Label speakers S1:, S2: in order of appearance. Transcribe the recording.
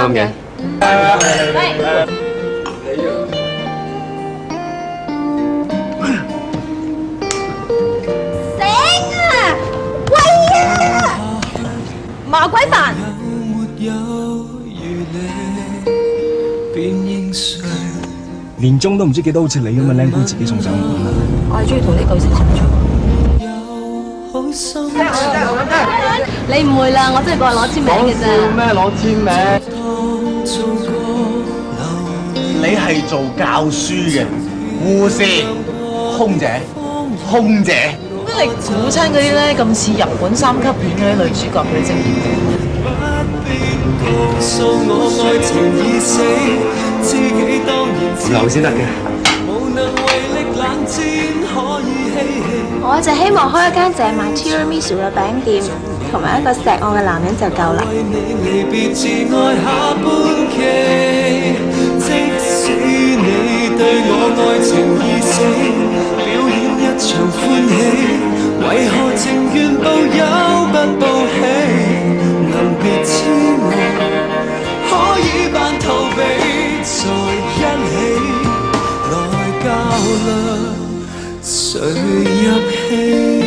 S1: 啱嘅。
S2: 麻鬼煩！
S3: 年終都唔知幾多好似你咁嘅靚姑自己送上門啊！
S2: 我係中意同啲巨星合作。你誤會啦，我真係過嚟攞簽名嘅啫。
S1: 咩攞簽名？你係做教書嘅護士、空姐。
S4: 乜你估親嗰啲咧咁似日本3級片嗰啲女主角嗰啲職業？
S1: 留先得嘅。
S5: 我就希望開一間淨賣 tiramisu 嘅餅店，同埋一個錫我嘅男人就夠啦。即使你對我愛情已死，表演一場歡喜，為何情願報憂不報喜？能別知我可以扮逃避，在一起來較量，誰入戲？